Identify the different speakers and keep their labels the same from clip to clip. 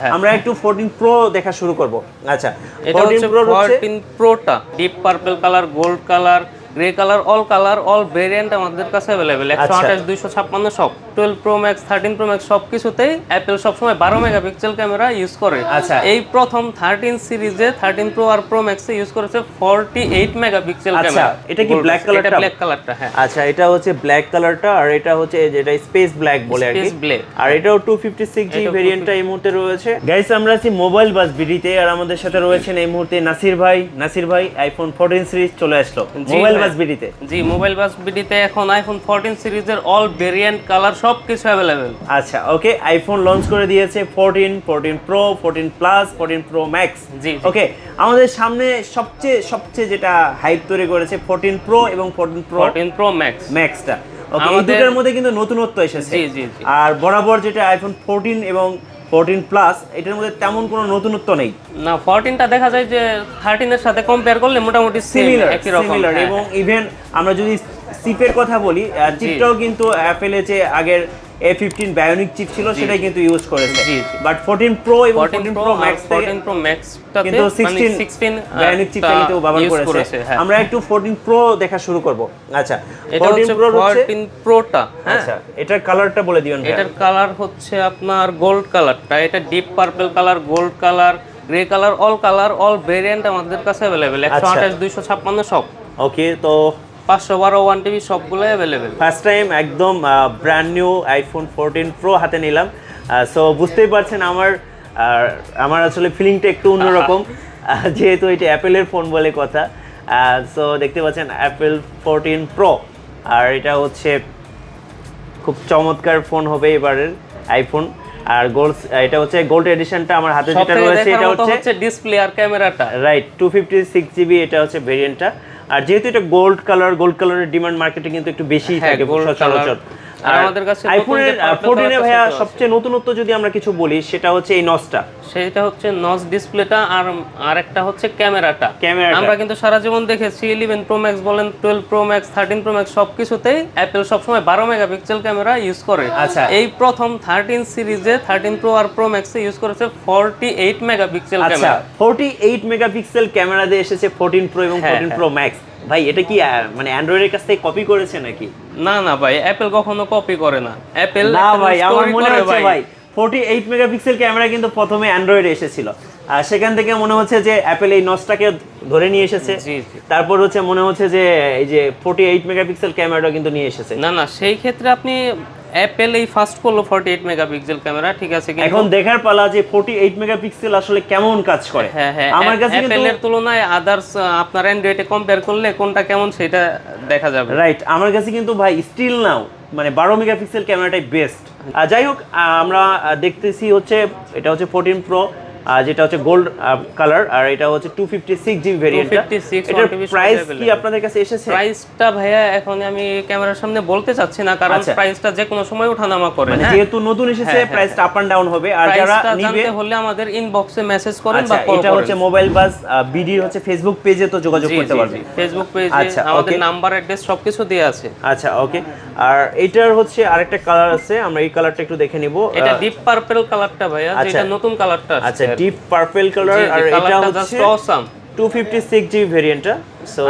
Speaker 1: আমরা একটু 14 প্রো দেখা শুরু করব। আচ্ছা,
Speaker 2: এটা
Speaker 1: 14
Speaker 2: হচ্ছে
Speaker 1: প্রো হচ্ছে
Speaker 2: 14 প্রোটা deep purple colour, gold colour, grey colour, all variant আমাদের কাছে अवेलेबल। 128 256 সব 12 প্রো ম্যাক্স 13 প্রো ম্যাক্স সবকিছুতেই অ্যাপল সবসময় 12 মেগাপিক্সেল ক্যামেরা ইউজ করে।
Speaker 1: আচ্ছা,
Speaker 2: এই প্রথম 13 সিরিজে 13 প্রো আর প্রো ম্যাক্সে ইউজ করেছে 48 মেগাপিক্সেল ক্যামেরা।
Speaker 1: আচ্ছা, এটা কি ব্ল্যাক কালারটা?
Speaker 2: এটা ব্ল্যাক কালারটা, হ্যাঁ।
Speaker 1: আচ্ছা, এটা হচ্ছে ব্ল্যাক কালারটা, আর এটা হচ্ছে যেটা স্পেস ব্ল্যাক বলে আর কি। আর এটাও 256 জি ভেরিয়েন্টটা এই মুহূর্তে রয়েছে। গাইস, আমরা আছি মোবাইল বাস বিডিতে, আর আমাদের সাথে রয়েছেন এই মুহূর্তে নাসির ভাই আইফোন 14 সিরিজ চলে আসলো মোবাইল বাস বিডিতে।
Speaker 2: জি, মোবাইল বাস বিডিতে এখন আইফোন 14 সিরিজের অল ভেরিয়েন্ট কালার সবকিছু अवेलेबल।
Speaker 1: আচ্ছা, ওকে, আইফোন লঞ্চ করে দিয়েছে 14 প্রো, 14 প্লাস, 14 প্রো ম্যাক্স।
Speaker 2: জি,
Speaker 1: ওকে, আমাদের সামনে সবচেয়ে যেটা হাইপ তৈরি করেছে 14 প্রো এবং 14 প্রো ম্যাক্সটা। ওকে, এই দুটোর মধ্যে কিন্তু নতুনত্ব এসেছে।
Speaker 2: জি।
Speaker 1: আর বরাবর যেটা আইফোন 14 এবং 14 প্লাস, এটার মধ্যে তেমন কোনো নতুনত্ব নেই।
Speaker 2: না, 14টা দেখা যায় যে 13 এর সাথে কম্পেয়ার করলে মোটামুটি
Speaker 1: সিমিলার
Speaker 2: একই রকম।
Speaker 1: এবং ইভেন আমরা যদি চিপের কথা বলি, চিপটাও কিন্তু অ্যাপেলে যে আগের A15 বায়োনিক চিপ ছিল সেটাই কিন্তু ইউজ করেছে। বাট 14 প্রো এবং 14 প্রো ম্যাক্স থেকে
Speaker 2: 14 প্রো ম্যাক্সটাতে
Speaker 1: কিন্তু 16 বায়োনিক চিপটা কিন্তু ব্যবহার করেছে। আমরা একটু 14 প্রো দেখা শুরু করব। আচ্ছা, 14 প্রো হচ্ছে
Speaker 2: 14 প্রোটা।
Speaker 1: আচ্ছা, এটার কালারটা বলে দিবেন ভাই।
Speaker 2: এটার কালার হচ্ছে আপনার গোল্ড কালারটা। এটা deep purple colour, gold colour, grey colour, all variant আমাদের কাছে अवेलेबल। 128 256 সব।
Speaker 1: ওকে, তো
Speaker 2: 512 1 টিবি সবগুলোই अवेलेबल।
Speaker 1: ফার্স্ট টাইম একদম ব্র্যান্ড নিউ আইফোন 14 প্রো হাতে নিলাম। সো বুঝতেই পারছেন আমার আসলে ফিলিংটা একটু অন্যরকম, যেহেতু এটা অ্যাপেলের ফোন বলে কথা। সো দেখতে পাচ্ছেন অ্যাপেল 14 প্রো, আর এটা হচ্ছে খুব চমৎকার ফোন হবে এবারের আইফোন। আর এটা হচ্ছে গোল্ড এডিশনটা আমার হাতে যেটা রয়েছে, এটা হচ্ছে
Speaker 2: ডিসপ্লে আর ক্যামেরাটা।
Speaker 1: রাইট, 256 জিবি এটা হচ্ছে ভেরিয়েন্টটা। আর যেহেতু এটা গোল্ড কালারের ডিমান্ড মার্কেটে কিন্তু একটু বেশি থাকে সচরাচর।
Speaker 2: আর আমাদের কাছে
Speaker 1: আইফোনের 14 এ ভাইয়া সবচেয়ে নতুনত্ব যদি আমরা কিছু বলি, সেটা হচ্ছে এই নচটা।
Speaker 2: সেটা হচ্ছে নচ ডিসপ্লেটা, আর একটা হচ্ছে ক্যামেরাটা। আমরা কিন্তু সারা জীবন দেখেছি 11 প্রো ম্যাক্স বলেন, 12 প্রো ম্যাক্স, 13 প্রো ম্যাক্স সবকিছুতেই অ্যাপল সবসময় 12 মেগাপিক্সেল ক্যামেরা ইউজ করে।
Speaker 1: আচ্ছা,
Speaker 2: এই প্রথম 13 সিরিজে 13 প্রো আর প্রো ম্যাক্সে ইউজ করেছে 48 মেগাপিক্সেল ক্যামেরা।
Speaker 1: 48 মেগাপিক্সেল ক্যামেরা দিয়ে এসেছে 14 প্রো এবং 14 প্রো ম্যাক্স। ভাই, এটা কি মানে অ্যান্ড্রয়েডের কাছ থেকে কপি করেছে নাকি?
Speaker 2: না ভাই, অ্যাপল কখনো কপি করে না। অ্যাপল
Speaker 1: না ভাই, আমার মনে হচ্ছে ভাই 48 মেগাপিক্সেল ক্যামেরা কিন্তু প্রথমে অ্যান্ড্রয়েডে এসেছিল, আর সেখান থেকে মনে হচ্ছে যে অ্যাপল এই নচটাকে ধরে নিয়ে এসেছে। তারপর হচ্ছে মনে হচ্ছে যে এই যে 48 মেগাপিক্সেল ক্যামেরাটা কিন্তু নিয়ে এসেছে।
Speaker 2: না, সেই ক্ষেত্রে আপনি অ্যাপল এই ফার্স্ট করলো 48 মেগাপিক্সেল ক্যামেরা, ঠিক আছে, কিন্তু
Speaker 1: এখন দেখার পালা যে 48 মেগাপিক্সেল আসলে কেমন কাজ করে।
Speaker 2: হ্যাঁ,
Speaker 1: আমার কাছে কিন্তু
Speaker 2: অ্যাপলের তুলনায় আদার্স আপনার অ্যান্ড্রয়েডে কম্পেয়ার করলে কোনটা কেমন সেটা দেখা যাবে।
Speaker 1: রাইট, আমার কাছে কিন্তু ভাই স্টিল নাও মানে 12 মেগাপিক্সেল ক্যামেরাটাই বেস্ট। যাই হোক, আমরা দেখতেছি হচ্ছে এটা হচ্ছে 14 প্রো, যেটা হচ্ছে গোল্ড কালার, আর এটা হচ্ছে 256 জিবি ভেরিয়েন্টটা। এটার প্রাইস কি আপনাদের কাছে এসেছে?
Speaker 2: প্রাইসটা ভাইয়া এখন আমি ক্যামেরার সামনে বলতে চাচ্ছি না, কারণ প্রাইসটা যে কোনো সময় ওঠানামা করে,
Speaker 1: মানে যেহেতু নতুন এসেছে প্রাইসটা আপ এন্ড ডাউন হবে। আর যারা নিবে
Speaker 2: হলে আমাদের ইনবক্সে মেসেজ করেন বা কল করেন।
Speaker 1: এটা হচ্ছে মোবাইল বাস বিডি হচ্ছে ফেসবুক পেজে তো যোগাযোগ করতে পারবেন।
Speaker 2: ফেসবুক পেজে আমাদের নাম্বার অ্যাড্রেস সবকিছু দেয়া আছে।
Speaker 1: আচ্ছা, ওকে। আর এটার হচ্ছে আরেকটা কালার আছে, আমরা এই কালারটা একটু দেখে নিব।
Speaker 2: এটা ডিপ পার্পল কালারটা ভাইয়া, যেটা নতুন কালারটা।
Speaker 1: আচ্ছা, ডিপ পার্পল কালার, আর এটা হচ্ছে 256 জিবি ভেরিয়েন্টটা।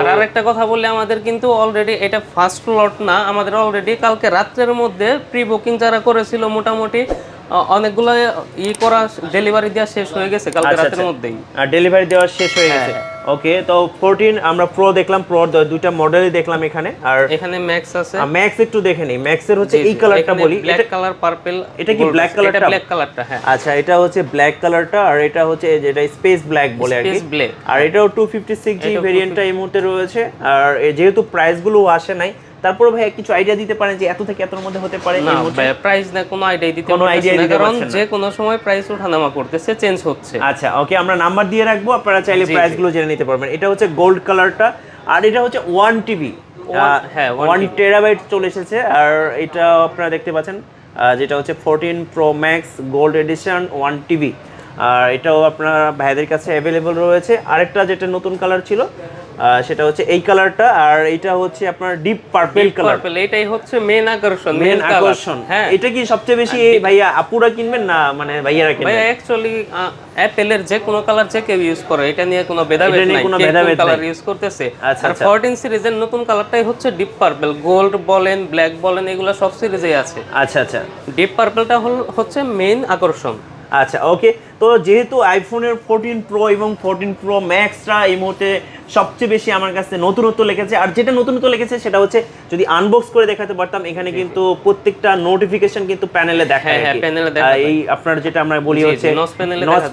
Speaker 2: আর আরেকটা কথা বললে, আমাদের কিন্তু অলরেডি এটা ফার্স্ট লট না, আমাদের অলরেডি কালকে রাত্রের মধ্যে প্রি বুকিং যারা করেছিল মোটামুটি অনেকগুলো করা ডেলিভারি দেওয়া শেষ হয়ে গেছে কালকে রাতের মধ্যেই।
Speaker 1: আর ডেলিভারি দেওয়া শেষ হয়ে গেছে। ওকে, তো 14 আমরা প্রো দেখলাম, প্রো দুইটা মডেলই দেখলাম এখানে। আর
Speaker 2: এখানে ম্যাক্স আছে,
Speaker 1: ম্যাক্স একটু দেখে নেই। ম্যাক্সের হচ্ছে এই কালারটা বলি,
Speaker 2: ব্ল্যাক কালার পার্পল।
Speaker 1: এটা কি ব্ল্যাক কালারটা?
Speaker 2: এটা ব্ল্যাক কালারটা, হ্যাঁ।
Speaker 1: আচ্ছা, এটা হচ্ছে ব্ল্যাক কালারটা, আর এটা হচ্ছে যেটা স্পেস ব্ল্যাক বলে আর কি। আর এটাও 256 জিবি ভেরিয়েন্টটা এই মুহূর্তে রয়েছে। আর যেহেতু প্রাইস গুলো আসে নাই, তারপর ভাই কিছু আইডিয়া দিতে পারেন যে এত থেকে এতর মধ্যে হতে পারে?
Speaker 2: না ভাই, প্রাইস না, কোনো আইডিয়া দিতে পারছেন না, কারণ যে কোনো সময় প্রাইস ওঠানামা করতেছে, চেঞ্জ হচ্ছে।
Speaker 1: আচ্ছা, ওকে, আমরা নাম্বার দিয়ে রাখবো, আপনারা চাইলে প্রাইস গুলো জেনে নিতে পারবেন। এটা হচ্ছে গোল্ড কালারটা, আর এটা হচ্ছে 1 টিবি,
Speaker 2: হ্যাঁ
Speaker 1: 1 টেরাবাইট চলে এসেছে। আর এটা আপনারা দেখতে পাচ্ছেন যেটা হচ্ছে 14 pro max gold edition 1 TB. আর এটাও আপনার ভাইদের কাছে অ্যাভেলেবল রয়েছে। আরেকটা যেটা নতুন কালার ছিল সেটা হচ্ছে এই কালারটা, আর এটা হচ্ছে আপনার ডিপ পার্পল কালার।
Speaker 2: এটাই হচ্ছে মেন আকর্ষণ,
Speaker 1: মেন আকর্ষণ।
Speaker 2: হ্যাঁ,
Speaker 1: এটা কি সবচেয়ে বেশি ভাইয়া আপুরা কিনবেন না মানে ভাইয়ারা কিনবেন?
Speaker 2: ভাইয়া অ্যাকচুয়ালি অ্যাপেলের যে কোনো কালার যে কেউ ইউজ করে, এটা নিয়ে কোনো ভেদাভেদ নাই,
Speaker 1: কোনো
Speaker 2: কে কোন
Speaker 1: ভেদাভেদ
Speaker 2: কালার
Speaker 1: নাই।
Speaker 2: ইউজ করতেছে।
Speaker 1: আচ্ছা,
Speaker 2: আর
Speaker 1: আচ্ছা।
Speaker 2: 14 সিরিজের নতুন কালারটাই হচ্ছে ডিপ পার্পল। গোল্ড বলেন, ব্ল্যাক বলেন, এগুলো সব সিরিজেই আছে।
Speaker 1: আচ্ছা আচ্ছা।
Speaker 2: ডিপ পার্পলটা হচ্ছে মেইন আকর্ষণ।
Speaker 1: আচ্ছা ওকে। তো যেহেতু আইফোনের 14 প্রো এবং 14 প্রো ম্যাক্সরা এই মুহূর্তে সবচেয়ে বেশি আমার কাছে নতুনত্ব লেগেছে, আর যেটা নতুনত্ব লেগেছে সেটা হচ্ছে যদি আনবক্স করে দেখাতে পারতাম, এখানে কিন্তু প্রত্যেকটা নোটিফিকেশন কিন্তু প্যানেলে দেখায়।
Speaker 2: হ্যাঁ, প্যানেলে দেখায়।
Speaker 1: এই আপনার যেটা আমরা বলি হচ্ছে
Speaker 2: নচ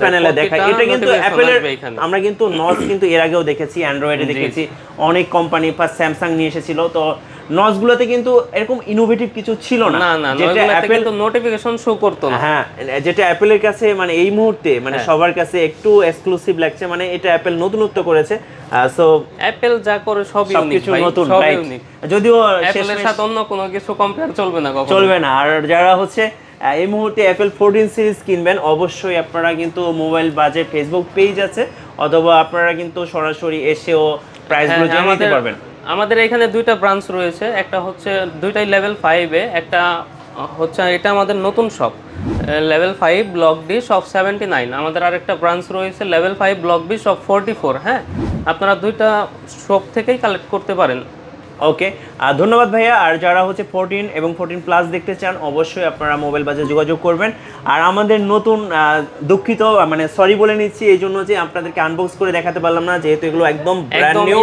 Speaker 1: প্যানেলে দেখায়। এটা কিন্তু অ্যাপেলের, আমরা কিন্তু নচ কিন্তু এর আগেও দেখেছি, অ্যান্ড্রয়েডে দেখেছি, অনেক কোম্পানি বা স্যামসাং নিয়ে এসেছিল। তো নচগুলোতে কিন্তু এরকম ইনোভেটিভ কিছু ছিল না,
Speaker 2: যেটা অ্যাপেল কিন্তু নোটিফিকেশন শো করতো না।
Speaker 1: হ্যাঁ, যেটা অ্যাপেলের কাছে মানে এই মুহূর্তে মানে সবার কাছে একটু এক্সক্লুসিভ লাগছে, মানে এটা অ্যাপেল নতুনত্ব করেছে। সো
Speaker 2: অ্যাপেল যা করে সব ইউনিক ভাই,
Speaker 1: নতুন,
Speaker 2: সব
Speaker 1: রাইট।
Speaker 2: ইউনিক।
Speaker 1: যদিও
Speaker 2: অ্যাপেলের সাথে অন্য কোনো কিছু কম্পেয়ার চলবে না, কখনো
Speaker 1: চলবে না। আর যারা হচ্ছে এই মুহূর্তে অ্যাপেল 14 সিরিজ কিনবেন, অবশ্যই আপনারা কিন্তু মোবাইল বাজে ফেসবুক পেজ আছে, অথবা আপনারা কিন্তু সরাসরি এসেও প্রাইসগুলো জেনে নিতে পারবেন।
Speaker 2: আমাদের এখানে দুইটা ব্রাঞ্চ রয়েছে, একটা হচ্ছে দুইটাই লেভেল 5 এ, একটা হচ্ছে এটা আমাদের নতুন shop level 5 block D shop 79। আমাদের আরেকটা ব্রাঞ্চ রয়েছে লেভেল 5 ব্লক বি শপ 44। হ্যাঁ, আপনারা দুইটা শপ থেকেই কালেক্ট করতে পারেন।
Speaker 1: ওকে, ধন্যবাদ ভাইয়া। আর যারা হচ্ছে 14 এবং 14 প্লাস দেখতে চান, অবশ্যই আপনারা মোবাইল বাজারে যোগাযোগ করবেন। আর আমাদের নতুন দুঃখিত, মানে সরি বলে নিচ্ছি এই জন্য যে আপনাদেরকে আনবক্স করে দেখাতে পারলাম না, যেহেতু এগুলো একদম brand new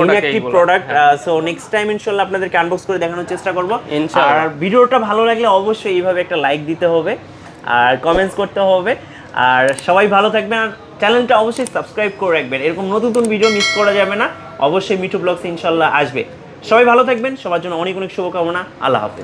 Speaker 1: inactive product. So next time ইনশাআল্লাহ আপনাদেরকে আনবক্স করে দেখানোর চেষ্টা করব। আর ভিডিওটা ভালো লাগলে অবশ্যই এইভাবে একটা লাইক দিতে হবে আর কমেন্টস করতে হবে। আর সবাই ভালো থাকবেন, আর চ্যানেলটা অবশ্যই সাবস্ক্রাইব করে রাখবেন, এরকম নতুন নতুন ভিডিও মিস করা যাবে না। অবশ্যই মিঠু ব্লগস ইনশাআল্লাহ আসবে। সবাই ভালো থাকবেন, সবার জন্য অনেক অনেক শুভকামনা। আল্লাহ হাফেজ।